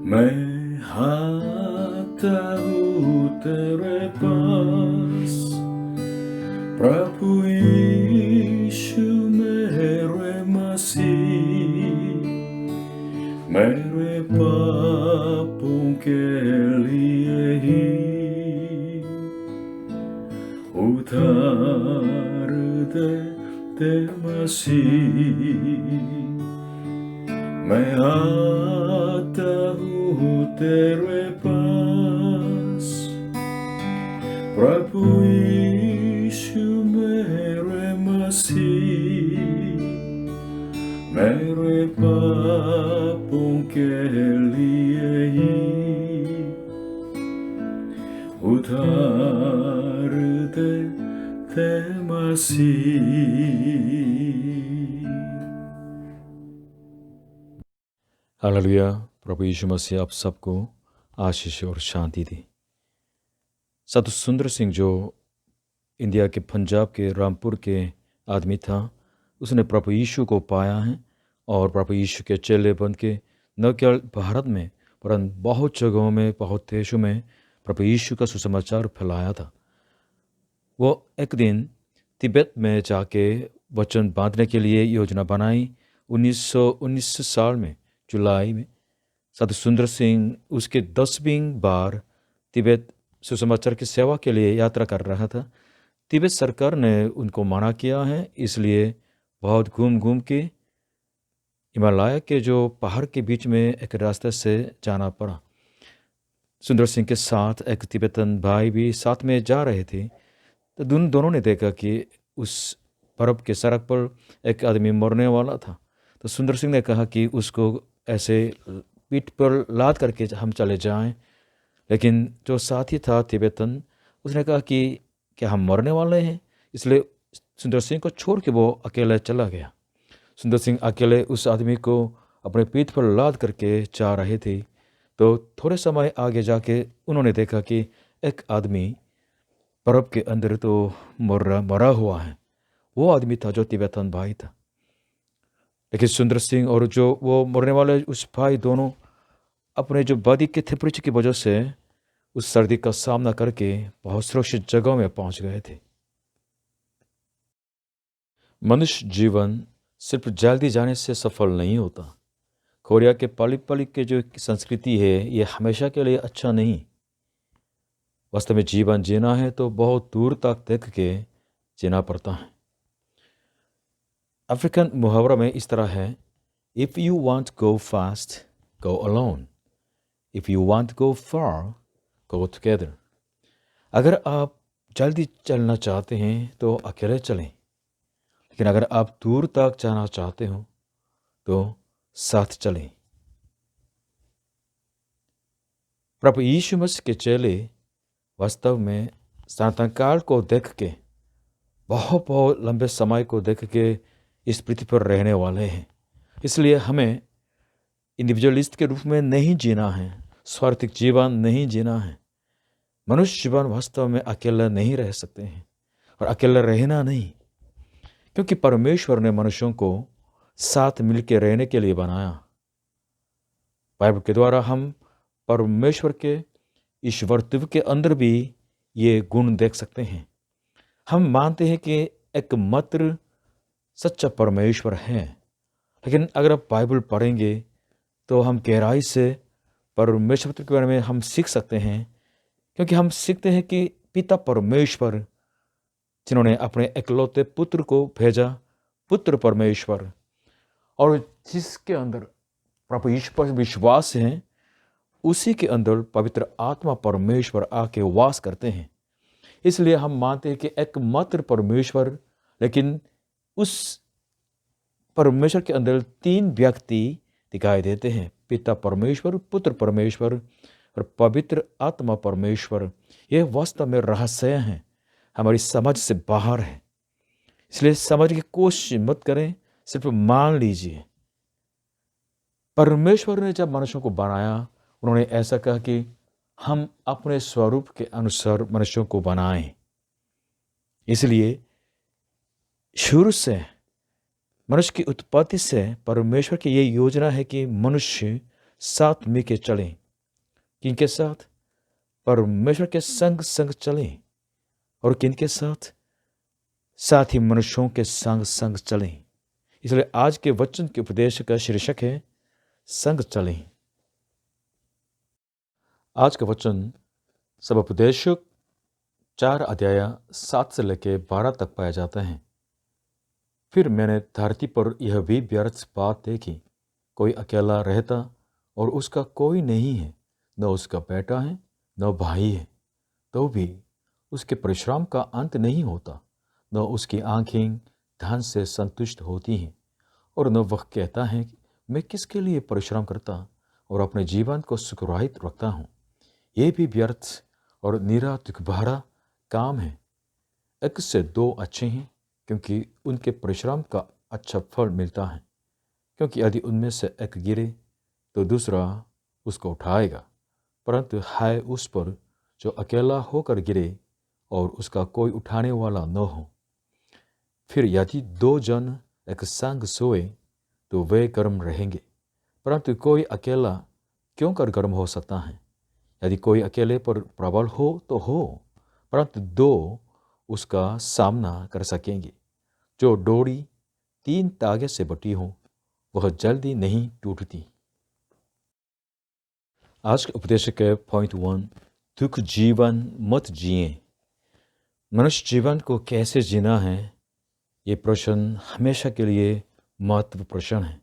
मैं आता हूँ तेरे पास, प्रभु यीशु मेरे मसीह, मेरे पापों के लिए ही उधार दे मसीह। मैं आता हूँ तेरे पास, प्रभु यीशु मेरे मसीह, मेरे पापों के लिए ही उधार दे मसीह। हालेलुया। प्रभु यीशु मसीह आप सबको आशीष और शांति दी। साधु सुंदर सिंह जो इंडिया के पंजाब के रामपुर के आदमी था, उसने प्रभु यीशु को पाया है और प्रभु यीशु के चेले बन के न केवल भारत में परंतु बहुत जगहों में, बहुत देशों में प्रभु यीशु का सुसमाचार फैलाया था। वो एक दिन तिब्बत में जाके वचन बांधने के लिए योजना बनाई। 1919 साल में जुलाई में साधु सुंदर सिंह उसके 10वीं बार तिब्बत सुसमाचार की सेवा के लिए यात्रा कर रहा था। तिब्बत सरकार ने उनको मना किया है, इसलिए बहुत घूम घूम के हिमालय के जो पहाड़ के बीच में एक रास्ते से जाना पड़ा। सुंदर सिंह के साथ एक तिब्बतन भाई भी साथ में जा रहे थे। तो दोनों ने देखा कि उस बर्फ के सड़क पर एक आदमी मरने वाला था। तो सुंदर सिंह ने कहा कि उसको ऐसे पीठ पर लाद करके हम चले जाएं। लेकिन जो साथी था तिब्बतन, उसने कहा कि क्या हम मरने वाले हैं, इसलिए सुंदर सिंह को छोड़ के वो अकेले चला गया। सुंदर सिंह अकेले उस आदमी को अपने पीठ पर लाद करके जा रहे थे। तो थोड़े समय आगे जाके उन्होंने देखा कि एक आदमी बर्फ के अंदर तो मरा हुआ है। वो आदमी था जो तिब्बतन भाई था। लेकिन सुंदर सिंह और जो वो मरने वाले उस भाई दोनों अपने जो बॉडी के टेम्परेचर की वजह से उस सर्दी का सामना करके बहुत सुरक्षित जगह में पहुंच गए थे। मनुष्य जीवन सिर्फ जल्दी जाने से सफल नहीं होता। कोरिया के पाली पाली के जो संस्कृति है, ये हमेशा के लिए अच्छा नहीं। वास्तव में जीवन जीना है तो बहुत दूर तक देख के जीना पड़ता है। अफ्रीकन मुहावरा में इस तरह है, if you want go fast go alone, if you want go far go together. अगर आप जल्दी चलना चाहते हैं तो अकेले चलें, लेकिन अगर आप दूर तक जाना चाहते हो तो साथ चलें। प्रभु यीशु मसीह के चेले वास्तव में सनातन काल को देख के, बहुत बहुत लंबे समय को देख के इस पृथ्वी पर रहने वाले हैं। इसलिए हमें इंडिविजुअलिस्ट के रूप में नहीं जीना है, स्वार्थिक जीवन नहीं जीना है। मनुष्य जीवन वास्तव में अकेला नहीं रह सकते हैं, और अकेला रहना नहीं, क्योंकि परमेश्वर ने मनुष्यों को साथ मिलकर रहने के लिए बनाया। बाइबल के द्वारा हम परमेश्वर के ईश्वरत्व के अंदर भी ये गुण देख सकते हैं। हम मानते हैं कि एकमात्र सच्चा परमेश्वर है, लेकिन अगर आप बाइबल पढ़ेंगे तो हम गहराई से परमेश्वर के बारे में हम सीख सकते हैं, क्योंकि हम सीखते हैं कि पिता परमेश्वर, जिन्होंने अपने इकलौते पुत्र को भेजा, पुत्र परमेश्वर, और जिसके अंदर प्रभु यीशु पर विश्वास है, उसी के अंदर पवित्र आत्मा परमेश्वर आके वास करते हैं। इसलिए हम मानते हैं कि एकमात्र परमेश्वर, लेकिन उस परमेश्वर के अंदर 3 व्यक्ति दिखाई देते हैं, पिता परमेश्वर, पुत्र परमेश्वर और पवित्र आत्मा परमेश्वर। यह वास्तव में रहस्य है, हमारी समझ से बाहर है। इसलिए समझ की कोशिश मत करें, सिर्फ मान लीजिए। परमेश्वर ने जब मनुष्यों को बनाया, उन्होंने ऐसा कहा कि हम अपने स्वरूप के अनुसार मनुष्यों को बनाएं। इसलिए शुरू से मनुष्य की उत्पत्ति से परमेश्वर की ये योजना है कि मनुष्य साथ मिलकर चले। किनके साथ? परमेश्वर के संग संग चले। और किनके साथ? साथ ही मनुष्यों के संग संग चले। इसलिए आज के वचन के उपदेश का शीर्षक है संग चले। आज का वचन सब उपदेशक 4 अध्याय 7 से लेकर 12 तक पाया जाता है। फिर मैंने धरती पर यह भी व्यर्थ बात देखी, कोई अकेला रहता और उसका कोई नहीं है, न उसका बेटा है न भाई है, तो भी उसके परिश्रम का अंत नहीं होता, न उसकी आंखें धन से संतुष्ट होती हैं, और न वह कहता है कि मैं किसके लिए परिश्रम करता और अपने जीवन को सुखरहित रखता हूँ। ये भी व्यर्थ और निरा दुखभरा काम है। एक से 2 अच्छे हैं, क्योंकि उनके परिश्रम का अच्छा फल मिलता है। क्योंकि यदि उनमें से एक गिरे तो दूसरा उसको उठाएगा, परंतु हाय उस पर जो अकेला होकर गिरे और उसका कोई उठाने वाला न हो। फिर यदि 2 जन एक संग सोए तो वे गर्म रहेंगे, परंतु कोई अकेला क्यों कर गर्म हो सकता है? यदि कोई अकेले पर प्रबल हो तो हो, परंतु 2 उसका सामना कर सकेंगे। जो डोरी 3 तागे से बटी हो वह जल्दी नहीं टूटती। आज के उपदेश के पॉइंट 1, दुख जीवन मत जिए। मनुष्य जीवन को कैसे जीना है, ये प्रश्न हमेशा के लिए महत्वपूर्ण प्रश्न है।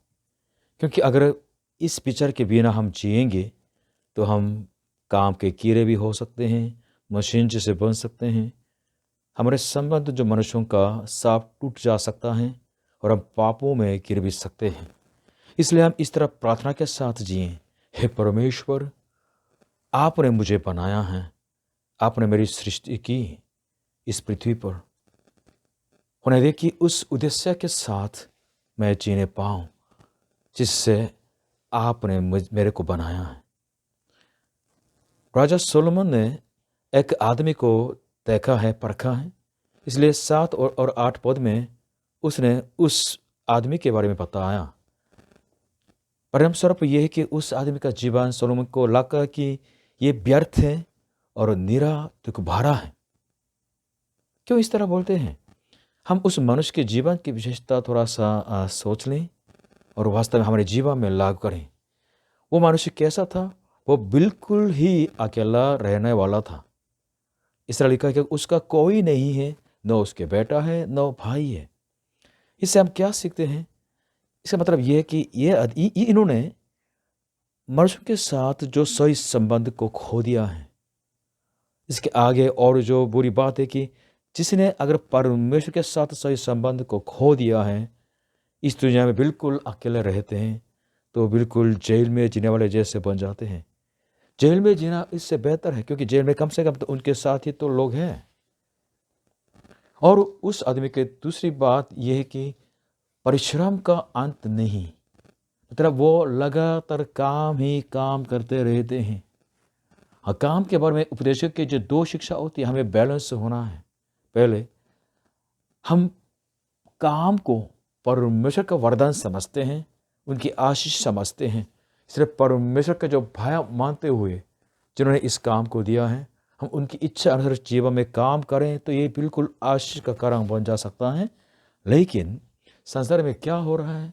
क्योंकि अगर इस विचार के बिना हम जिएंगे तो हम काम के कीड़े भी हो सकते हैं, मशीन जैसे बन सकते हैं, हमारे संबंध जो मनुष्यों का साफ टूट जा सकता है और हम पापों में गिर भी सकते हैं। इसलिए हम इस तरह प्रार्थना के साथ जिए, हे परमेश्वर, आपने मुझे बनाया है, आपने मेरी सृष्टि की इस पृथ्वी पर, होने दे कि उस उद्देश्य के साथ मैं जीने पाऊं जिससे आपने मेरे को बनाया है। राजा सोलोमन ने एक आदमी को देखा है, परखा है, इसलिए 7 और 8 पद में उसने उस आदमी के बारे में बताया। परिणामस्वरूप यह है कि उस आदमी का जीवन सोलोमन को लगा कि ये व्यर्थ है और निरा दुख भरा है। क्यों इस तरह बोलते हैं? हम उस मनुष्य के जीवन की विशेषता थोड़ा सा सोच लें और वास्तव में हमारे जीवन में लागू करें। वो मनुष्य कैसा था? वो बिल्कुल ही अकेला रहने वाला था। इस तरह लिखा है कि उसका कोई नहीं है, न उसके बेटा है न भाई है। इससे हम क्या सीखते हैं? इसका मतलब यह है कि इन्होंने मनुष्य के साथ जो सही संबंध को खो दिया है। इसके आगे और जो बुरी बात है कि जिसने अगर परमेश्वर के साथ सही संबंध को खो दिया है, इस दुनिया में बिल्कुल अकेले रहते हैं, तो बिल्कुल जेल में जीने वाले जैसे बन जाते हैं। जेल में जीना इससे बेहतर है, क्योंकि जेल में कम से कम तो उनके साथ ही तो लोग हैं। और उस आदमी की दूसरी बात यह है कि परिश्रम का अंत नहीं, मतलब वो लगातार काम ही काम करते रहते हैं। हाँ, काम के बारे में उपदेशक की जो 2 शिक्षा होती है, हमें बैलेंस होना है। पहले हम काम को परमेश्वर का वरदान समझते हैं, उनकी आशीष समझते हैं। सिर्फ परमेश्वर का जो भय मानते हुए जिन्होंने इस काम को दिया है, हम उनकी इच्छा अनुसार जीवन में काम करें तो ये बिल्कुल आशीष का कारण बन जा सकता है। लेकिन संसार में क्या हो रहा है?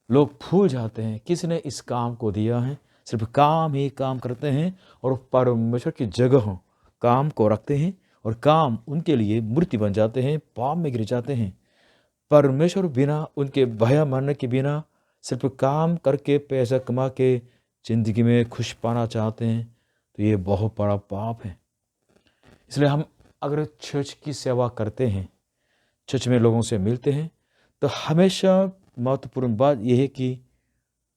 लोग भूल जाते हैं किसने इस काम को दिया है, सिर्फ काम ही काम करते हैं और परमेश्वर की जगह काम को रखते हैं और काम उनके लिए मूर्ति बन जाते हैं, पाप में गिर जाते हैं। परमेश्वर बिना उनके भय मानने के बिना सिर्फ काम करके पैसा कमा के जिंदगी में खुश पाना चाहते हैं, तो ये बहुत बड़ा पाप है। इसलिए हम अगर चर्च की सेवा करते हैं, चर्च में लोगों से मिलते हैं, तो हमेशा महत्वपूर्ण बात यह है कि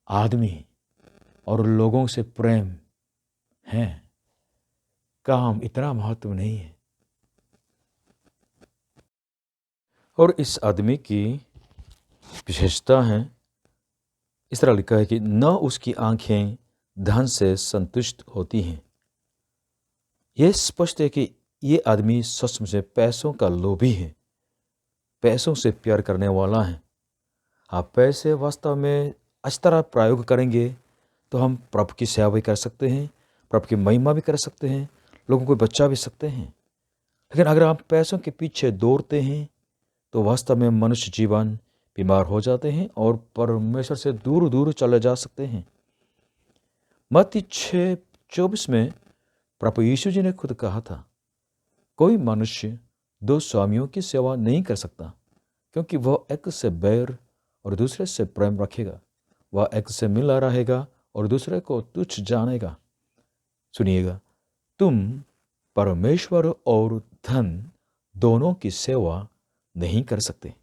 आदमी और लोगों से प्रेम है, काम इतना महत्व नहीं है। और इस आदमी की विशेषता है, इस तरह लिखा है कि न उसकी आंखें धन से संतुष्ट होती हैं। यह स्पष्ट है कि ये आदमी सचमुच पैसों का लोभी है, पैसों से प्यार करने वाला है। आप पैसे वास्तव में अच्छी तरह प्रयोग करेंगे तो हम प्रभु की सेवा भी कर सकते हैं, प्रभु की महिमा भी कर सकते हैं, लोगों को बचा भी सकते हैं। लेकिन अगर आप पैसों के पीछे दौड़ते हैं तो वास्तव में मनुष्य जीवन बीमार हो जाते हैं और परमेश्वर से दूर दूर चले जा सकते हैं। मत्ती 6:24 में प्रभु यीशु जी ने खुद कहा था, कोई मनुष्य दो स्वामियों की सेवा नहीं कर सकता, क्योंकि वह एक से बैर और दूसरे से प्रेम रखेगा, वह एक से मिला रहेगा और दूसरे को तुच्छ जानेगा। सुनिएगा, तुम परमेश्वर और धन दोनों की सेवा नहीं कर सकते।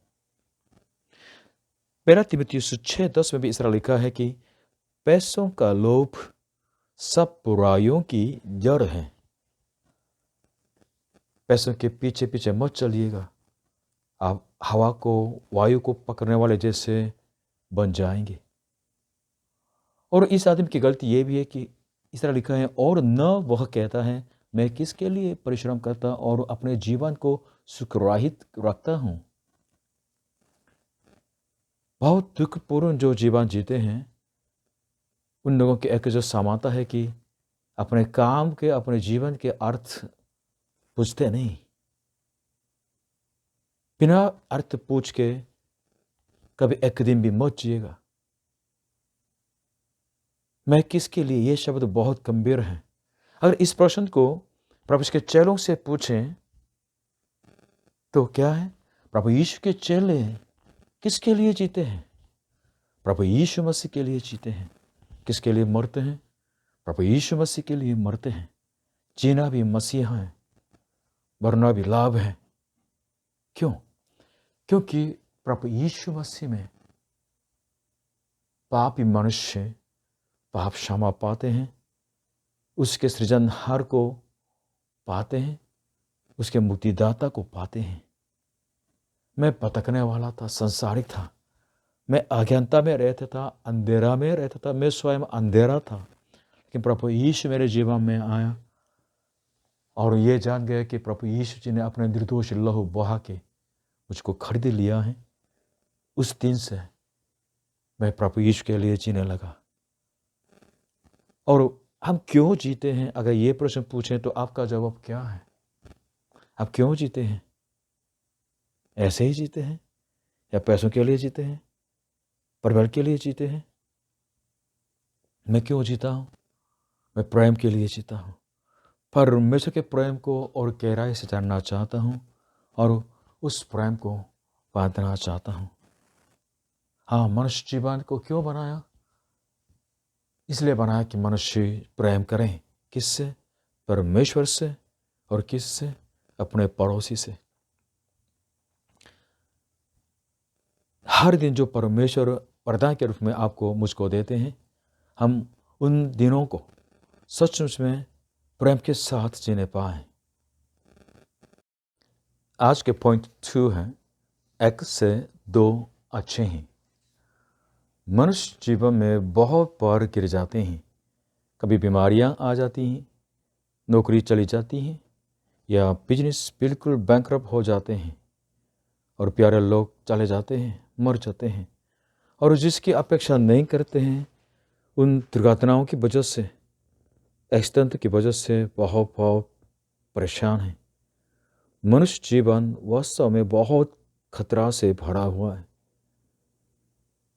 पहला तीमुथियुस 6:10 में भी इस तरह लिखा है कि पैसों का लोभ सब बुराइयों की जड़ है। पैसों के पीछे पीछे मत चलिएगा, आप हवा को, वायु को पकड़ने वाले जैसे बन जाएंगे। और इस आदमी की गलती ये भी है कि इस तरह लिखा है, और न वह कहता है मैं किसके लिए परिश्रम करता और अपने जीवन को सुखरहित रखता हूं। बहुत दुखपूर्ण जो जीवन जीते हैं उन लोगों की एक जो समानता है कि अपने काम के, अपने जीवन के अर्थ पूछते नहीं। बिना अर्थ पूछ के कभी एक दिन भी मत जिएगा। मैं किसके लिए, ये शब्द बहुत गंभीर है। अगर इस प्रश्न को प्रभु के चेलों से पूछें तो क्या है? प्रभु यीशु के चेले किसके लिए जीते हैं? प्रभु यीशु मसीह के लिए जीते हैं। किसके लिए मरते हैं? प्रभु यीशु मसीह के लिए मरते हैं। जीना भी मसीहा है, मरना भी लाभ है। क्यों? क्योंकि प्रभु यीशु मसीह में पापी मनुष्य पाप क्षमा पाते हैं, उसके सृजनहार को पाते हैं, उसके मुक्तिदाता को पाते हैं। मैं भटकने वाला था, संसारिक था, मैं अज्ञानता में रहता था, अंधेरा में रहता था, मैं स्वयं अंधेरा था। लेकिन प्रभु यीशु मेरे जीवन में आया और ये जान गया कि प्रभु यीशु जी ने अपने निर्दोष लहू बहा के मुझको खरीद लिया है। उस दिन से मैं प्रभु यीशु के लिए जीने लगा। और हम क्यों जीते हैं? अगर ये प्रश्न पूछें तो आपका जवाब क्या है? आप क्यों जीते हैं? ऐसे ही जीते हैं या पैसों के लिए जीते हैं, परिवार के लिए जीते हैं? मैं क्यों जीता हूं? मैं प्रेम के लिए जीता हूं। परमेश्वर के प्रेम को और गहराई से जानना चाहता हूं और उस प्रेम को बांधना चाहता हूं। हाँ, मनुष्य जीवन को क्यों बनाया? इसलिए बनाया कि मनुष्य प्रेम करें। किससे? परमेश्वर से। और किससे? अपने पड़ोसी से। हर दिन जो परमेश्वर वरदान के रूप में आपको, मुझको देते हैं, हम उन दिनों को सचमुच में प्रेम के साथ जीने पाएं। आज के पॉइंट 2 है, एक से दो अच्छे हैं। मनुष्य जीवन में बहुत बार गिर जाते हैं। कभी बीमारियां आ जाती हैं, नौकरी चली जाती हैं, या बिजनेस बिल्कुल बैंकरप्ट हो जाते हैं, और प्यारे लोग चले जाते हैं, मर जाते हैं, और जिसकी अपेक्षा नहीं करते हैं उन दुर्घटनाओं की वजह से, एक्सीडेंट की वजह से बहुत परेशान हैं। मनुष्य जीवन वास्तव में बहुत खतरा से भरा हुआ है।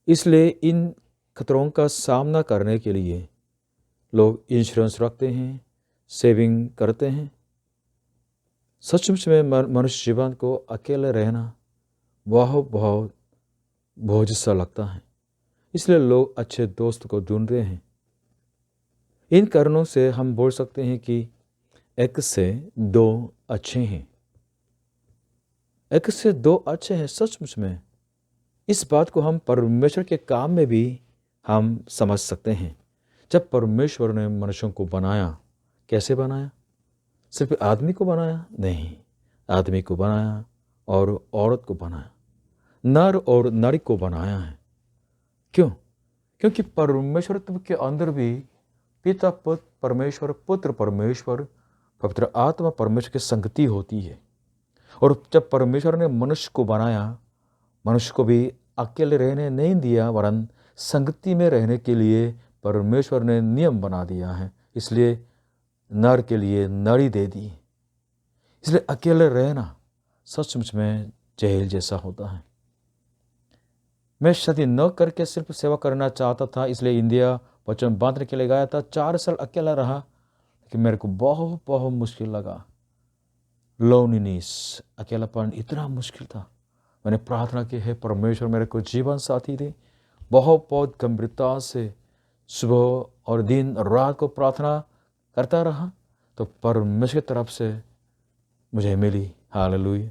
इसलिए इन खतरों का सामना करने के लिए लोग इंश्योरेंस रखते हैं, सेविंग करते हैं। सचमुच में मनुष्य जीवन को अकेले रहना बहुत बोझ सा लगता है। इसलिए लोग अच्छे दोस्त को ढूंढ रहे हैं। इन कारणों से हम बोल सकते हैं कि एक से दो अच्छे हैं। एक से दो अच्छे हैं। सचमुच में इस बात को हम परमेश्वर के काम में भी हम समझ सकते हैं। जब परमेश्वर ने मनुष्यों को बनाया, कैसे बनाया? सिर्फ आदमी को बनाया? नहीं, आदमी को बनाया और औरत को बनाया, नर और नारी को बनाया है। क्यों? क्योंकि परमेश्वर के अंदर भी पिता पुत्र परमेश्वर, पुत्र परमेश्वर, पवित्र आत्मा परमेश्वर की संगति होती है। और जब परमेश्वर ने मनुष्य को बनाया, मनुष्य को भी अकेले रहने नहीं दिया, वरन संगति में रहने के लिए परमेश्वर ने नियम बना दिया है। इसलिए नर के लिए नरी दे दी। इसलिए अकेले रहना सचमुच में जेल जैसा होता है। मैं शादी न करके सिर्फ सेवा करना चाहता था, इसलिए इंडिया वचन बांधने के लिए गया था। 4 साल अकेला रहा, लेकिन मेरे को बहुत बहुत मुश्किल लगा। लोनलीनेस, अकेलापन इतना मुश्किल था। मैंने प्रार्थना की है परमेश्वर मेरे को जीवन साथी दे। बहुत बहुत गंभीरता से सुबह और दिन रात को प्रार्थना करता रहा, तो परमेश्वर की तरफ से मुझे मिली। हालेलुया।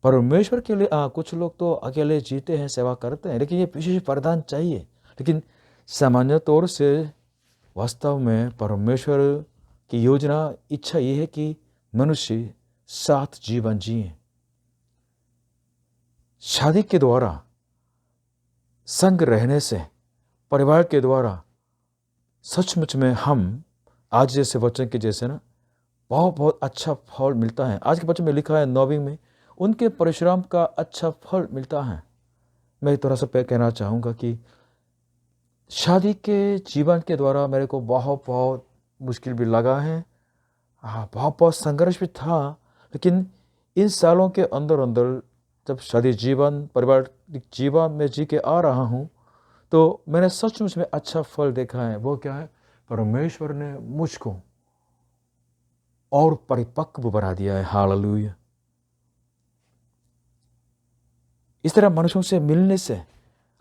परमेश्वर के लिए कुछ लोग तो अकेले जीते हैं, सेवा करते हैं, लेकिन ये विशेष वरदान चाहिए। लेकिन सामान्य तौर से वास्तव में परमेश्वर की योजना, इच्छा ये है कि मनुष्य साथ जीवन जिए। शादी के द्वारा, संग रहने से, परिवार के द्वारा सचमुच में हम आज जैसे वचन के जैसे ना बहुत बहुत अच्छा फल मिलता है। आज के वचन में लिखा है 9वीं में, उनके परिश्रम का अच्छा फल मिलता है। मैं थोड़ा सा कहना चाहूँगा कि शादी के जीवन के द्वारा मेरे को बहुत बहुत मुश्किल भी लगा है, बहुत बहुत संघर्ष भी था। लेकिन इन सालों के अंदर अंदर जब शादी जीवन, पारिवारिक जीवन में जी के आ रहा हूँ, तो मैंने सचमुच में अच्छा फल देखा है। वो क्या है? परमेश्वर ने मुझको और परिपक्व बना दिया है। हालेलुया। इस तरह मनुष्यों से मिलने से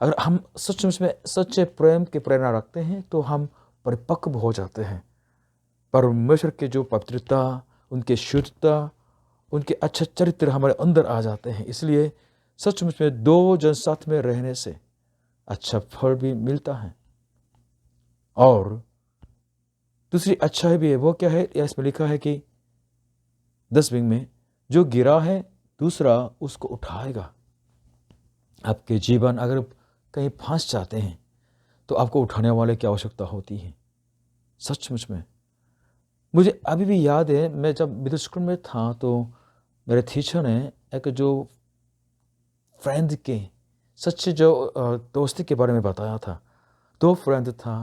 अगर हम सचमुच में सच्चे प्रेम की प्रेरणा रखते हैं तो हम परिपक्व हो जाते हैं। परमेश्वर के जो पवित्रता, उनके शुद्धता, उनके अच्छा चरित्र हमारे अंदर आ जाते हैं। इसलिए सचमुच में 2 जन साथ में रहने से अच्छा फल भी मिलता है। और दूसरी अच्छाई भी है। वो क्या है? इसमें लिखा है कि 10वीं में, जो गिरा है दूसरा उसको उठाएगा। आपके जीवन अगर कहीं फंस जाते हैं तो आपको उठाने वाले की आवश्यकता होती है। सचमुच में मुझे अभी भी याद है, मैं जब मिडिल स्कूल में था तो मेरे टीचर ने एक जो फ्रेंड के सच्चे जो दोस्ती के बारे में बताया था। 2 फ्रेंड था,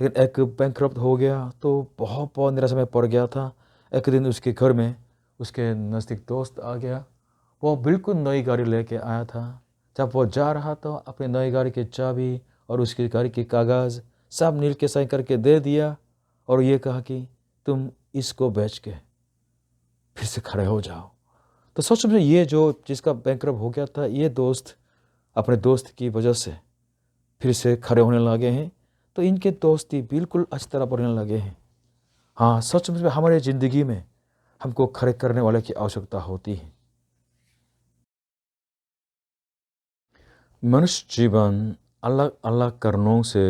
लेकिन एक बैंकरप्ट हो गया तो बहुत बहुत निराशा में पड़ गया था। एक दिन उसके घर में उसके नज़दीक दोस्त आ गया। वो बिल्कुल नई गाड़ी लेके आया था। जब वो जा रहा तो अपनी नई गाड़ी की चाबी और उसकी गाड़ी के कागज़ सब नील के साइन करके दे दिया और ये कहा कि तुम इसको बेच के फिर से खड़े हो जाओ। तो सोच में ये जो जिसका बैंकरप्ट हो गया था, ये दोस्त अपने दोस्त की वजह से फिर से खड़े होने लगे हैं। तो इनके दोस्ती बिल्कुल अच्छी तरह बढ़ने लगे हैं। हाँ, सच में हमारे ज़िंदगी में हमको खड़े करने वाले की आवश्यकता होती है। मनुष्य जीवन अलग अलग कारणों से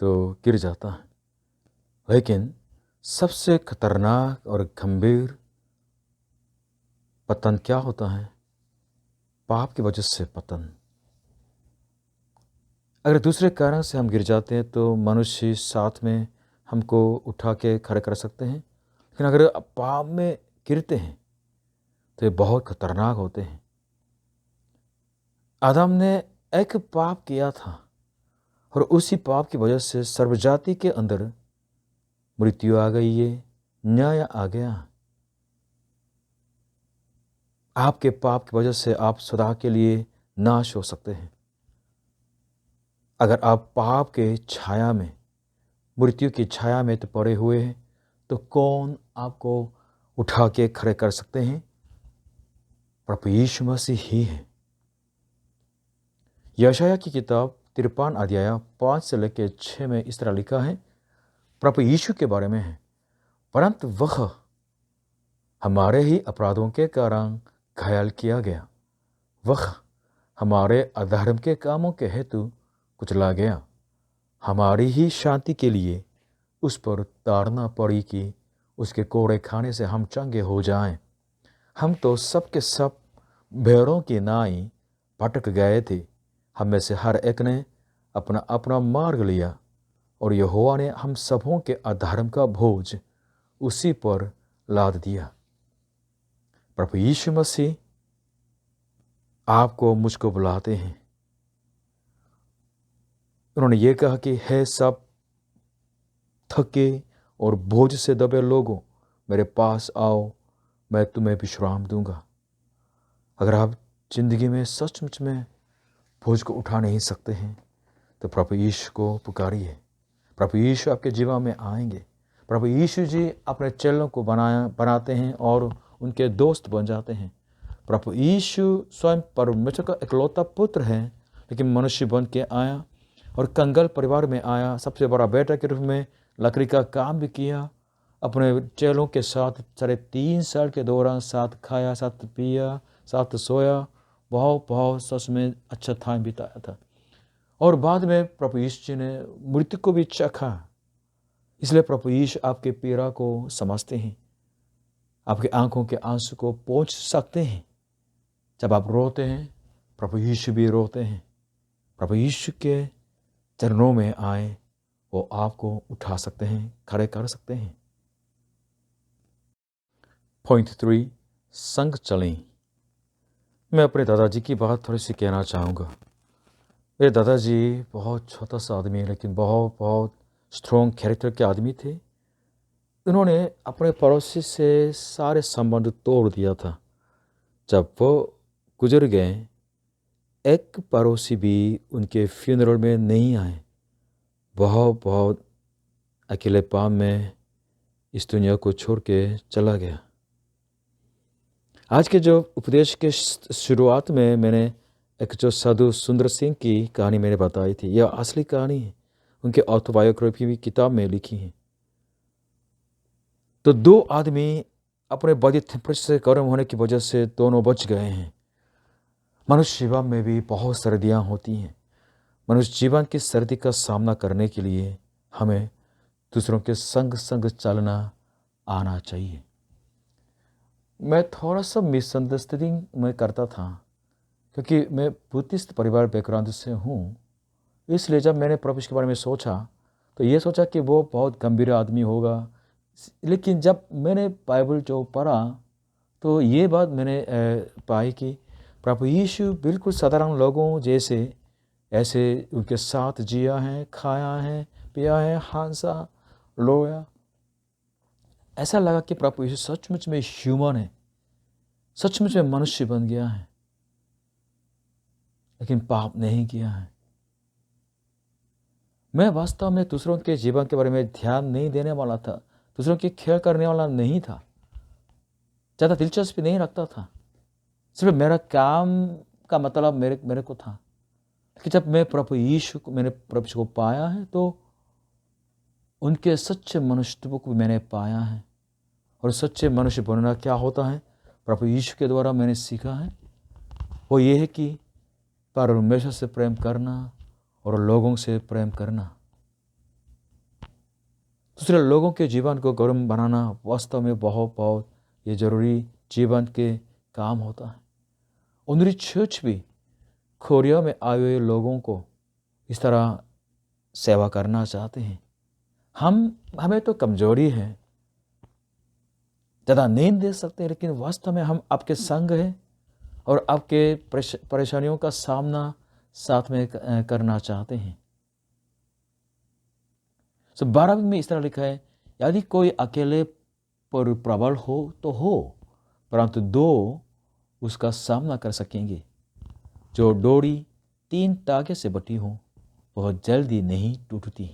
तो गिर जाता है, लेकिन सबसे खतरनाक और गंभीर पतन क्या होता है? पाप की वजह से पतन। अगर दूसरे कारण से हम गिर जाते हैं तो मनुष्य साथ में हमको उठा के खड़े कर सकते हैं, लेकिन अगर पाप में गिरते हैं तो ये बहुत खतरनाक होते हैं। आदम ने एक पाप किया था और उसी पाप की वजह से सर्वजाति के अंदर मृत्यु आ गई है, न्याय आ गया। आपके पाप की वजह से आप सदा के लिए नाश हो सकते हैं। अगर आप पाप के छाया में, मृत्यु की छाया में तो पड़े हुए हैं, तो कौन आपको उठा के खड़े कर सकते हैं? प्रभु यीशु मसीह ही है। यशायाह की किताब 53 अध्याय 5 से लेकर 6 में इस तरह लिखा है, प्रभु यीशु के बारे में है, परंतु वह हमारे ही अपराधों के कारण घायल किया गया, वह हमारे अधर्म के कामों के हेतु कुचला गया, हमारी ही शांति के लिए उस पर ताड़ना पड़ी कि उसके कोड़े खाने से हम चंगे हो जाएं। हम तो सब के सब भेड़ों की नाई भटक गए थे, हम में से हर एक ने अपना अपना मार्ग लिया और यहोवा ने हम सबों के अधर्म का बोझ उसी पर लाद दिया। प्रभु यीशु मसीह आपको मुझको बुलाते हैं। उन्होंने ये कहा कि हे सब थके और बोझ से दबे लोगों, मेरे पास आओ, मैं तुम्हें विश्राम दूंगा। अगर आप जिंदगी में सचमुच में बोझ को उठा नहीं सकते हैं तो प्रभु यीशु को पुकारिए। प्रभु यीशु आपके जीवन में आएंगे। प्रभु यीशु जी अपने चेलों को बनाते हैं और उनके दोस्त बन जाते हैं। प्रभु यीशु स्वयं परमेश्वर का इकलौता पुत्र है, लेकिन मनुष्य बन के आया और कंगाल परिवार में आया। सबसे बड़ा बेटा के रूप में लकड़ी का काम भी किया। अपने चेलों के साथ 3.5 साल के दौरान साथ खाया, साथ पिया, साथ सोया, बहुत बहुत सच में अच्छा टाइम बिताया था। और बाद में प्रभु यीशु जी ने मृत्यु को भी चखा। इसलिए प्रभु यीशु आपके पीड़ा को समझते हैं, आपकी आंखों के आंसू को पोंछ सकते हैं। जब आप रोते हैं, प्रभु यीशु भी रोते हैं। प्रभु यीशु के चरणों में आए, वो आपको उठा सकते हैं, खड़े कर सकते हैं। पॉइंट 3, संग चलें। मैं अपने दादाजी की बात थोड़ी सी कहना चाहूँगा। मेरे दादाजी बहुत छोटा सा आदमी है, लेकिन बहुत बहुत स्ट्रॉन्ग कैरेक्टर के आदमी थे। उन्होंने अपने पड़ोसी से सारे संबंध तोड़ दिया था। जब वो गुजर गए, एक पड़ोसी भी उनके फ्यूनरल में नहीं आए। बहुत बहुत अकेलेपन में इस दुनिया को छोड़ के चला गया। आज के जो उपदेश के शुरुआत में मैंने एक जो साधु सुंदर सिंह की कहानी मैंने बताई थी, यह असली कहानी है, उनके ऑटोबायोग्राफी भी किताब में लिखी है। तो 2 आदमी अपने बॉडी टेम्परेचर से गर्म होने की वजह से दोनों बच गए हैं। मनुष्य जीवन में भी बहुत सर्दियाँ होती हैं। मनुष्य जीवन की सर्दी का सामना करने के लिए हमें दूसरों के संग संग चलना आना चाहिए। मैं थोड़ा सा मिसअंडरस्टैंडिंग में करता था, क्योंकि मैं बुद्धिस्ट परिवार बैकग्राउंड से हूँ। इसलिए जब मैंने प्रभु यीशु के बारे में सोचा तो ये सोचा कि वो बहुत गंभीर आदमी होगा। लेकिन जब मैंने बाइबल जो पढ़ा तो ये बात मैंने पाई कि प्रभु यीशु बिल्कुल साधारण लोगों जैसे ऐसे उनके साथ जिया है, खाया है, पिया है, हंसा, रोया। ऐसा लगा कि प्रभु यीशु सचमुच में ह्यूमन है, सचमुच में मनुष्य बन गया है, लेकिन पाप नहीं किया है। मैं वास्तव में दूसरों के जीवन के बारे में ध्यान नहीं देने वाला था, दूसरों की खेल करने वाला नहीं था, ज़्यादा दिलचस्पी नहीं रखता था। सिर्फ मेरा काम का मतलब मेरे को था। लेकिन जब मैंने प्रभु यीशु को पाया है तो उनके सच्चे मनुष्यत्व को मैंने पाया है। और सच्चे मनुष्य बनना क्या होता है, प्रभु यीशु के द्वारा मैंने सीखा है। वो ये है कि परमेश्वर से प्रेम करना और लोगों से प्रेम करना, दूसरे लोगों के जीवन को गौरव बनाना वास्तव में बहुत बहुत ये जरूरी जीवन के काम होता है। उनरी चर्च भी कोरिया में आए हुए लोगों को इस तरह सेवा करना चाहते हैं। हमें तो कमजोरी है, ज़्यादा नहीं दे सकते, लेकिन वास्तव में हम आपके संग हैं और आपके परेशानियों का सामना साथ में करना चाहते हैं। 12 में इस तरह लिखा है, यदि कोई अकेले पर प्रबल हो तो हो, परंतु 2 उसका सामना कर सकेंगे। जो डोरी 3 तागे से बटी हो वह जल्दी नहीं टूटती।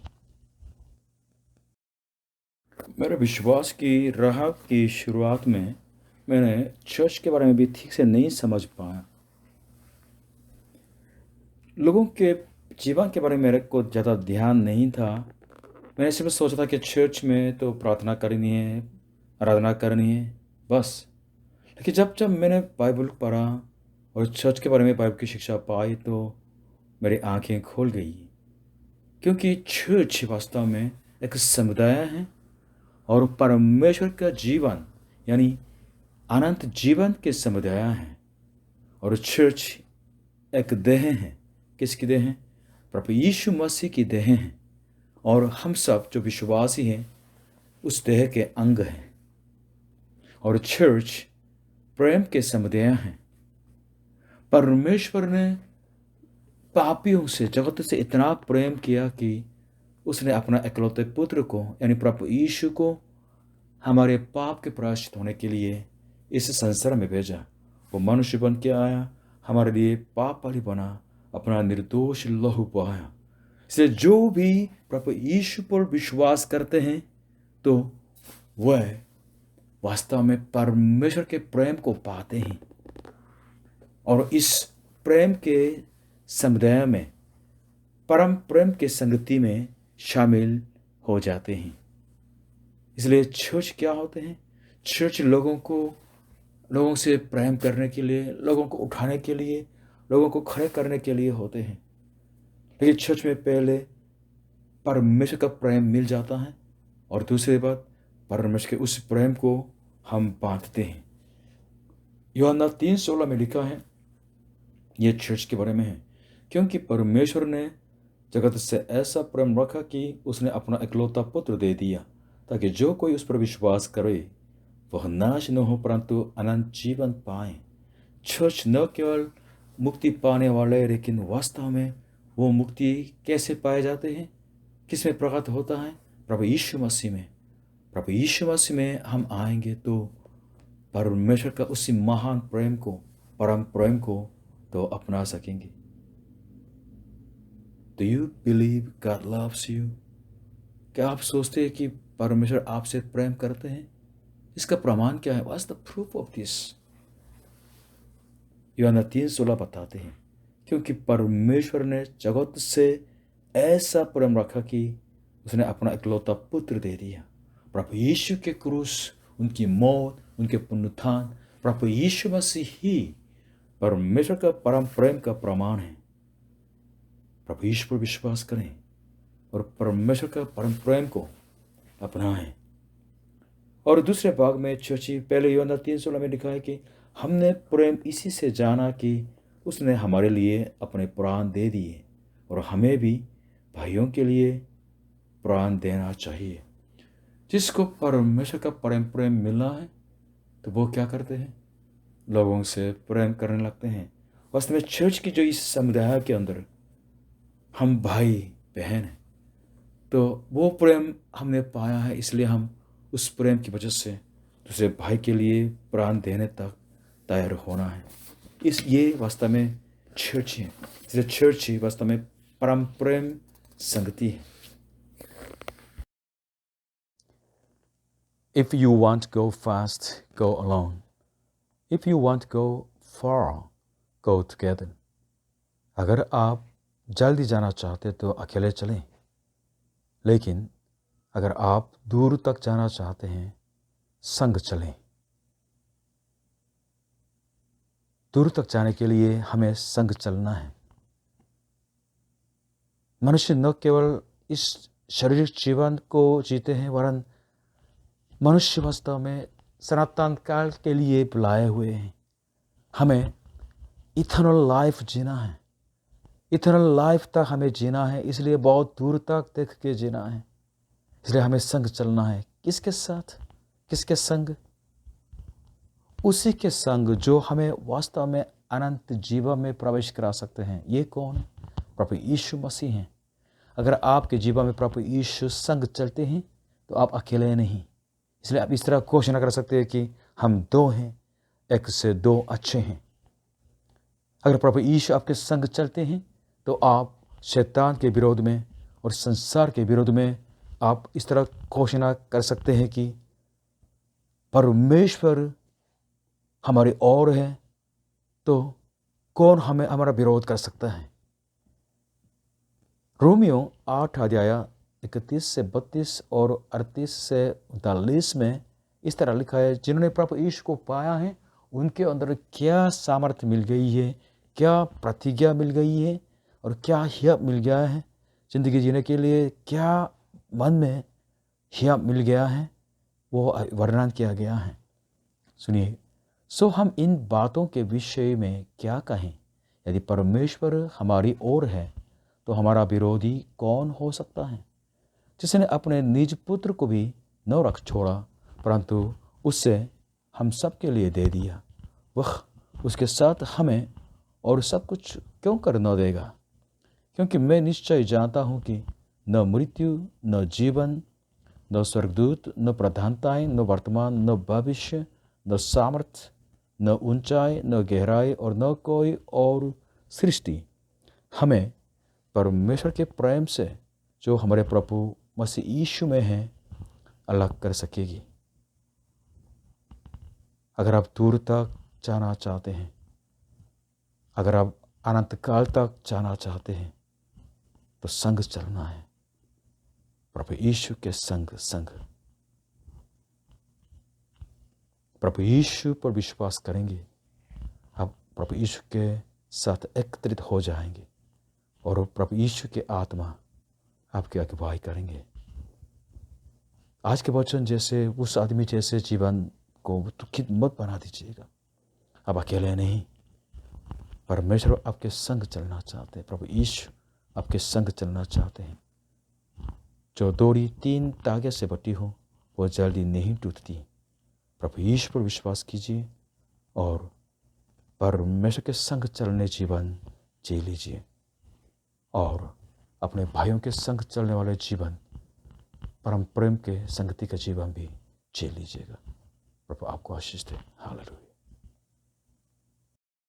मेरे विश्वास की राह की शुरुआत में मैंने चर्च के बारे में भी ठीक से नहीं समझ पाया। लोगों के जीवन के बारे में मेरे को ज़्यादा ध्यान नहीं था। मैंने सिर्फ सोचा था कि चर्च में तो प्रार्थना करनी है, आराधना करनी है, बस। लेकिन जब मैंने बाइबल पढ़ा और चर्च के बारे में बाइबल की शिक्षा पाई तो मेरी आंखें खोल गई। क्योंकि चर्च वास्तव में एक समुदाय है और परमेश्वर का जीवन यानी अनंत जीवन के समुदाय हैं। और चर्च एक देह है। किसकी देह है? प्रभु यीशु मसीह की देह है। और हम सब जो विश्वासी हैं उस देह के अंग हैं। और चर्च प्रेम के समुदाय हैं। परमेश्वर ने पापियों से, जगत से इतना प्रेम किया कि उसने अपना इकलौते पुत्र को यानी प्रभु यीशु को हमारे पाप के प्रायश्चित होने के लिए इस संसार में भेजा। वो मनुष्य बन के आया, हमारे लिए पाप बलि बना, अपना निर्दोष लहू बहाया। इसलिए जो भी प्रभु यीशु पर विश्वास करते हैं तो वह वास्तव में परमेश्वर के प्रेम को पाते हैं और इस प्रेम के समुदाय में, परम प्रेम के संगति में शामिल हो जाते हैं। इसलिए चर्च क्या होते हैं? चर्च लोगों से प्रेम करने के लिए, लोगों को उठाने के लिए, लोगों को खड़े करने के लिए होते हैं। लेकिन चर्च में पहले परमेश्वर का प्रेम मिल जाता है और दूसरी बात, परमेश्वर के उस प्रेम को हम बांटते हैं। यूहन्ना 3:16 में लिखा है, यह चर्च के बारे में है, क्योंकि परमेश्वर ने जगत से ऐसा प्रेम रखा कि उसने अपना इकलौता पुत्र दे दिया, ताकि जो कोई उस पर विश्वास करे वह नाश न हो परंतु अनंत जीवन पाए। चर्च न केवल मुक्ति पाने वाले, लेकिन वास्तव में वो मुक्ति कैसे पाए जाते हैं, किस में प्रकट होता है? प्रभु यीशु मसीह में। प्रभु यीशु मसीह में हम आएंगे तो परमेश्वर का उसी महान प्रेम को, परम प्रेम को तो अपना सकेंगे। Do you believe God loves you? क्या आप सोचते हैं कि परमेश्वर आपसे प्रेम करते हैं? इसका प्रमाण क्या है? What's the proof of this? यूहन्ना 3:16 बताते हैं, क्योंकि परमेश्वर ने जगत से ऐसा प्रेम रखा कि उसने अपना इकलौता पुत्र दे दिया। प्रभु यीशु के क्रूस, उनकी मौत, उनके पुनरुत्थान, प्रभु यीशु मसीह ही परमेश्वर का परम प्रेम का प्रमाण है। प्रभु यीशु पर विश्वास करें और परमेश्वर का परम प्रेम को अपनाएं। और दूसरे भाग में चर्ची पहले यूहन्ना 3:16 में लिखा है कि हमने प्रेम इसी से जाना कि उसने हमारे लिए अपने प्राण दे दिए और हमें भी भाइयों के लिए प्राण देना चाहिए। जिसको परमेश्वर का परम प्रेम मिला है तो वो क्या करते हैं? लोगों से प्रेम करने लगते हैं। वास्तव में चर्च की जो इस समुदाय के अंदर हम भाई बहन हैं, तो वो प्रेम हमने पाया है, इसलिए हम उस प्रेम की वजह से दूसरे भाई के लिए प्राण देने तक तैयार होना है। ये वास्तव में चर्च है। इसलिए चर्च ही वास्तव में परम प्रेम संगति है। If you want to go fast, go alone. If you want to go far, go together. अगर आप जल्दी जाना चाहते तो अकेले चलें, लेकिन अगर आप दूर तक जाना चाहते हैं, संग चलें। दूर तक जाने के लिए हमें संग चलना है। मनुष्य न केवल इस शारीरिक जीवन को जीते हैं, वरन मनुष्य वास्तव में सनातन काल के लिए बुलाए हुए हैं। हमें इटर्नल लाइफ जीना है। इटर्नल लाइफ तक हमें जीना है, इसलिए बहुत दूर तक देख के जीना है। इसलिए हमें संग चलना है। किसके साथ? किसके संग? उसी के संग जो हमें वास्तव में अनंत जीवन में प्रवेश करा सकते हैं। ये कौन है? प्रभु यीशु मसीह हैं। अगर आपके जीवन में प्रभु यीशु संग चलते हैं तो आप अकेले नहीं। इसलिए आप इस तरह घोषणा कर सकते हैं कि हम दो हैं, एक से दो अच्छे हैं। अगर प्रभु यीशु आपके संग चलते हैं तो आप शैतान के विरोध में और संसार के विरोध में आप इस तरह घोषणा कर सकते हैं कि परमेश्वर हमारी ओर है तो कौन हमें हमारा विरोध कर सकता है। रोमियो 8:31 से 32 और 38 से 39 में इस तरह लिखा है, जिन्होंने प्रभु यीशु को पाया है उनके अंदर क्या सामर्थ्य मिल गई है, क्या प्रतिज्ञा मिल गई है और क्या हिया मिल गया है। ज़िंदगी जीने के लिए क्या मन में हिया मिल गया है, वो वर्णन किया गया है। सुनिए, सो हम इन बातों के विषय में क्या कहें? यदि परमेश्वर हमारी ओर है तो हमारा विरोधी कौन हो सकता है? जिसने अपने निज पुत्र को भी न रख छोड़ा परंतु उससे हम सब के लिए दे दिया, वह उसके साथ हमें और सब कुछ क्यों कर न देगा? क्योंकि मैं निश्चय जानता हूँ कि न मृत्यु, न जीवन, न स्वर्गदूत, न प्रधानताएं, न वर्तमान, न भविष्य, न सामर्थ्य, न ऊंचाई, न गहराई और न कोई और सृष्टि हमें परमेश्वर के प्रेम से जो हमारे प्रभु मसीह यीशु में है अलग कर सकेगी। अगर आप दूर तक जाना चाहते हैं, अगर आप अनंत काल तक जाना चाहते हैं, तो संग चलना है, प्रभु यीशु के संग। प्रभु यीशु पर विश्वास करेंगे, आप प्रभु यीशु के साथ एकत्रित हो जाएंगे और प्रभु यीशु के आत्मा आपकी अगुवाई करेंगे। आज के वचन जैसे उस आदमी जैसे जीवन को दुखित मत बना दीजिएगा। आप अकेले नहीं, परमेश्वर आपके संग चलना चाहते हैं, प्रभु यीशु आपके संग चलना चाहते हैं। जो डोरी 3 धागे से बटी हो वो जल्दी नहीं टूटती। प्रभु यीशु पर विश्वास कीजिए और परमेश्वर के संग चलने जीवन जी लीजिए और अपने भाइयों के संग चलने वाले जीवन, परम प्रेम के संगति का जीवन भी जी लीजिएगा। प्रभु आपको आशीष दे। हालेलुया।